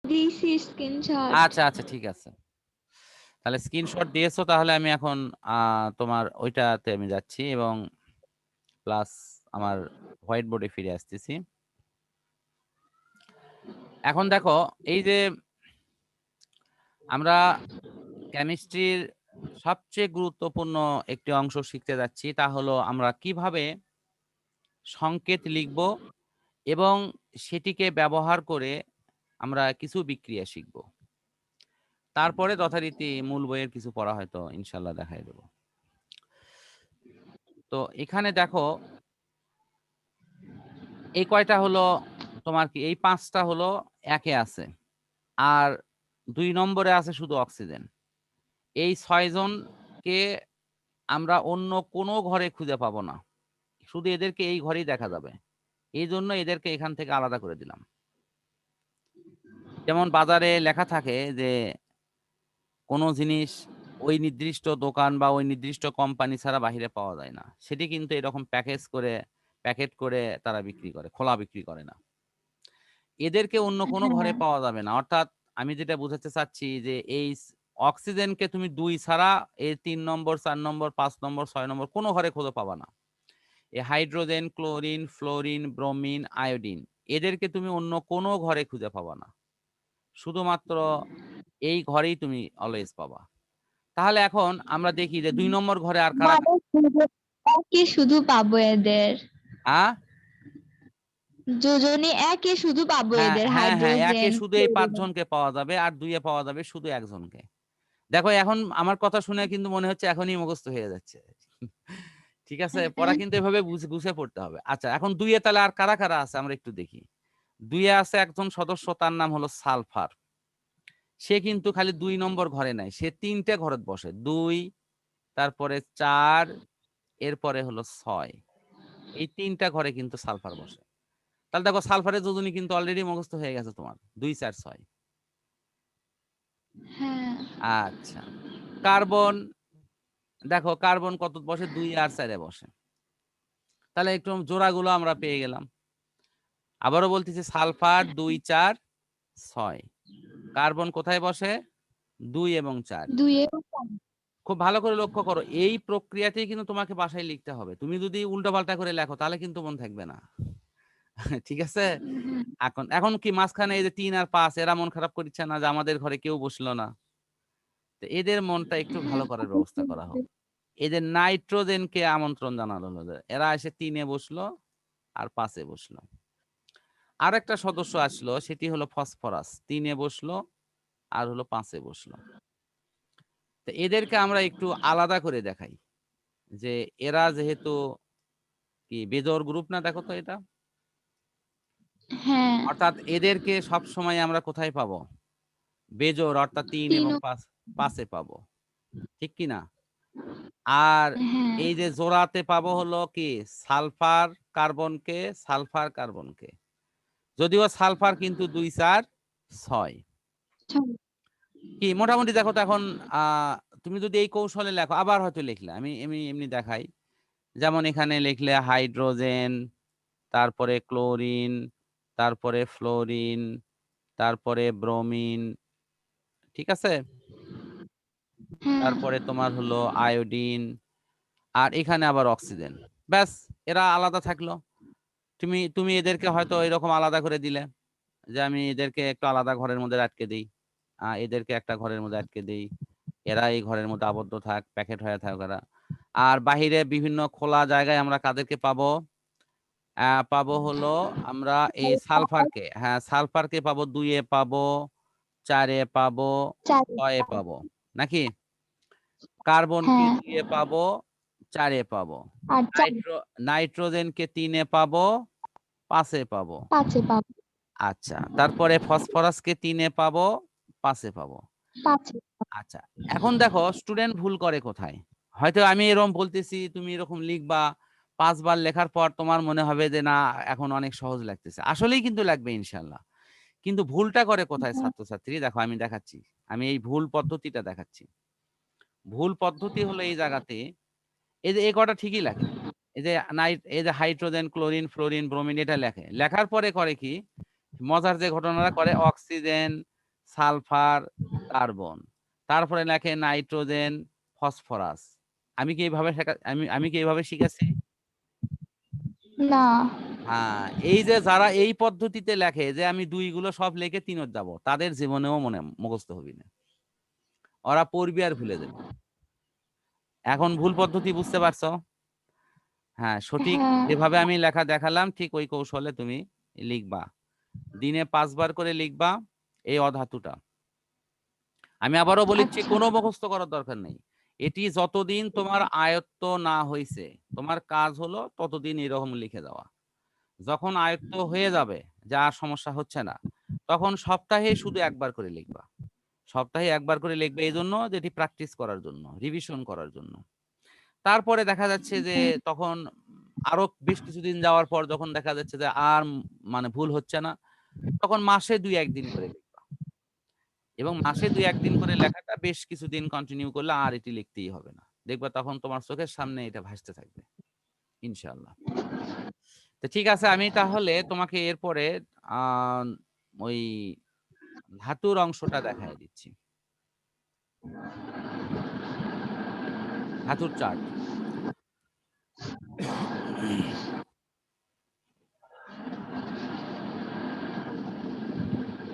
দিছি স্ক্রিনশট। আচ্ছা আচ্ছা ঠিক আছে, তাহলে স্ক্রিনশট দিয়েছো, তাহলে আমি এখন তোমার ওইটাতে আমি যাচ্ছি এবং প্লাস আমার হোয়াইট বোর্ডে ফিরে আসতেছি। এখন দেখো, এই যে আমরা কেমিস্ট্রির সবচেয়ে গুরুত্বপূর্ণ একটি অংশ শিখতে যাচ্ছি, তা হলো আমরা কিভাবে সংকেত লিখব এবং সেটিকে ব্যবহার করে আমরা কিছু বিক্রিয়া শিখব। তারপরে যথারীতি মূল বইয়ের কিছু পড়া হয়তো ইনশাল্লাহ দেখাই দেব। তো এখানে দেখো, এই কয়টা হলো তোমার কি, এই 5টা হলো একে আছে, আর 2 নম্বরে আছে শুধু অক্সিজেন। এই 6 জনকে আমরা অন্য কোনো ঘরে খুঁজে পাবো না, শুধু এদেরকে এই ঘরেই দেখা যাবে। এই জন্য এদেরকে এখান থেকে আলাদা করে দিলাম। যেমন বাজারে লেখা থাকে যে কোনো জিনিস ওই নির্দিষ্ট দোকান বা ওই নির্দিষ্ট কোম্পানি ছাড়া বাইরে পাওয়া যায় না, সেটি কিন্তু এরকম প্যাকেট করে তারা বিক্রি করে, খোলা বিক্রি করে না। এদেরকে অন্য কোনো ঘরে পাওয়া যাবে না। অর্থাৎ আমি যেটা বুঝাতে চাচ্ছি যে এই অক্সিজেনকে তুমি 2 ছাড়া এই 3 নম্বর, 4 নম্বর, 5 নম্বর, 6 নম্বর কোনো ঘরে খুঁজে পাবা না। এই hydrogen, chlorine, fluorine, bromine, iodine এদেরকে তুমি অন্য কোনো ঘরে খুঁজে পাবা না, শুধুমাত্র এই ঘরেই তুমি অলওয়েজ পাবা। তাহলে এখন আমরা দেখি যে 2 নম্বর ঘরে আর কারা কি শুধু পাবো এদের, হ্যাঁ দুজনই একই শুধু পাবো হ্যাঁ এদের, হ্যাঁ হ্যাঁ একে হাইড্রোজেন। শুধু এই 5 জনকে পাওয়া যাবে, আর 2-এ পাওয়া যাবে শুধু একজনকে। দেখো এখন আমার কথা শুনে কিন্তু মনে হচ্ছে এখনই মুখস্থ হয়ে যাচ্ছে। ঠিক আছে, পড়া কিন্তু এভাবে বুঝে পড়তে হবে। আচ্ছা, এখন 2-এ তাহলে আর কারা কারা আছে আমরা একটু দেখি। 2-এ আছে একজন সদস্য, তার নাম হলো সালফার। সে কিন্তু খালি 2 নম্বর ঘরে নাই, সে 3টে ঘরে বসে। 2, তারপরে 4, এরপরে হলো 6। এই 3টা ঘরে কিন্তু সালফার বসে। তাহলে দেখো সালফারের যোজনী কিন্তু অলরেডি মুখস্থ হয়ে গেছে তোমার, 2, 4, 6। হ্যাঁ আচ্ছা, কার্বন, দেখো কার্বন কত বসে, 2 আর 4-এ বসে। তাহলে একটু জোড়াগুলো আমরা পেয়ে গেলাম। আবারও বলতেছি, সালফার 2, 4, 6। কার্বন কোথায় বসে, 2 এবং 4। 2 এ। খুব ভালো করে লক্ষ্য করো, এই প্রক্রিয়াতেই কিন্তু তোমাকে বাসায় লিখতে হবে। তুমি যদি উল্টোপাল্টা করে লেখো তাহলে কিন্তু মন থাকবে না। ঠিক আছে, এখন এখন কি মাঝখানে এই যে 3 আর 5 এরা মন খারাপ করছে না যে আমাদের ঘরে কেউ বসলো না? তো এদের মনটা একটু ভালো করার ব্যবস্থা করা হোক। এদের নাইট্রোজেনকে আমন্ত্রণ জানানো হলো যে এরা এসে 3-এ বসলো আর 5-এ বসলো। আর একটা সদস্য আসলো, সেটি হলো ফসফরাস, 3-এ বসলো আর হলো 5-এ বসলো। তো এদেরকে আমরা একটু আলাদা করে দেখাই যে এরা যেহেতু কি বেজোড় গ্রুপ না, দেখো তো এটা। হ্যাঁ অর্থাৎ এদেরকে সব সময় আমরা কোথায় পাবো, বেজোড়, অর্থাৎ 3 এবং 5-এ পাবো, ঠিক কি না? আর হ্যাঁ এই যে জোড়াতে পাবো হলো কি সালফার কার্বনকে, যদিও সালফার কিন্তু 2, 4, 6। কি মোটামুটি দেখো তো এখন তুমি যদি এই কৌশলে লেখো, আবার হয়তো লিখলে, আমি এমনি দেখাই। যেমন এখানে লিখলে হাইড্রোজেন, তারপরে ক্লোরিন, তারপরে ফ্লোরিন, তারপরে ব্রোমিন, ঠিক আছে, তারপরে তোমার হলো আয়োডিন, আর এখানে আবার অক্সিজেন। ব্যাস, এরা আলাদা থাকলো। তুমি এদেরকে হয়তো এরকম আলাদা করে দিলে যে আমি এদেরকে একটু আলাদা ঘরের মধ্যে আটকে দিই, এদেরকে একটা ঘরের মধ্যে আটকে দিই, এরা এই ঘরের মধ্যে আবদ্ধ থাক, প্যাকেট হয়ে থাক এরা। আর বাহিরে বিভিন্ন খোলা জায়গায় আমরা কাদেরকে পাবো, পাবো হলো আমরা এই সালফারকে, হ্যাঁ সালফারকে পাবো 2-এ পাবো, 4-এ পাবো, 6-এ পাবো, নাকি? কার্বনকে 2-এ পাবো, 4-এ পাবো, নাইট্রোজেনকে 3-এ পাবো, 5-এ পাবো। 5-এ পাবো। আচ্ছা, তারপরে ফসফরাসকে 3-এ পাবো, 5-এ পাবো। 5-এ। আচ্ছা, এখন দেখো স্টুডেন্ট ভুল করে কোথায়। হয়তো আমি এরকম বলতেছি, তুমি এরকম লিখবা, 5 বার লেখার পর তোমার মনে হবে যে না এখন অনেক সহজ লাগতেছে, আসলেই কিন্তু লাগবে ইনশাল্লাহ। কিন্তু ভুলটা করে কোথায় ছাত্রছাত্রী, দেখো আমি দেখাচ্ছি, আমি এই ভুল পদ্ধতিটা দেখাচ্ছি। ভুল পদ্ধতি হলো এই জায়গাতে, এই যে এই কটা ঠিকই লেখে, এই যে হাইড্রোজেন, ক্লোরিন, ফ্লোরিন, ব্রোমিন, এটা লেখার পরে করে কি, মজার যে ঘটনাটা করে, অক্সিজেন, সালফার, কার্বন, তারপরে লেখে নাইট্রোজেন, ফসফরাস। আমি কি এইভাবে আমি কি এইভাবে শিখেছি? না। হ্যাঁ, এই যে যারা এই পদ্ধতিতে লেখে যে আমি 2 গুলো সব লিখে 3 যাব, তাদের জীবনেও মুখস্থ হবি না। ওরা পড়বি আর ভুলে যাবে। এখন ভুল পদ্ধতি বুঝতে পারছো? হ্যাঁ, সঠিক হ্যাঁ। যেভাবে আমি লেখা দেখালাম ঠিক ওই কৌশলে তুমি লিখবা। দিনে 5 বার করে লিখবা এই অধাতুটা। আমি আবারও বলেছি, আচ্ছা। কোনো মুখস্থ করার দরকার নেই। এটি যতদিন তোমার আয়ত্ত না হইছে, তোমার কাজ হলো ততদিন এরকম লিখে যাওয়া। যখন আয়ত্ত হয়ে যাবে, যে আর সমস্যা হচ্ছে না, তখন সপ্তাহে শুধু 1 বার করে লিখবা। সপ্তাহে 1 বার করে লিখবে এইজন্য যে এটি প্র্যাকটিস করার জন্য, রিভিশন করার জন্য। তারপরে দেখা যাচ্ছে যে তখন আরো বেশ কিছুদিন যাওয়ার পর যখন দেখা যাচ্ছে যে আর মানে ভুল হচ্ছে না, তখন মাসে 2-1 দিন করে লিখবা। এবং মাসে 2-1 দিন করে লেখাটা বেশ কিছুদিন কন্টিনিউ করলে আর এটি লিখতেই হবে না। দেখবা তখন তোমার চোখের সামনে এটা ভাসতে থাকবে ইনশাআল্লাহ। তো ঠিক আছে, আমি তাহলে তোমাকে এরপরে আহ ওই ধাতুর অংশটা দেখায় দিচ্ছি। ধাতুর চার্ট।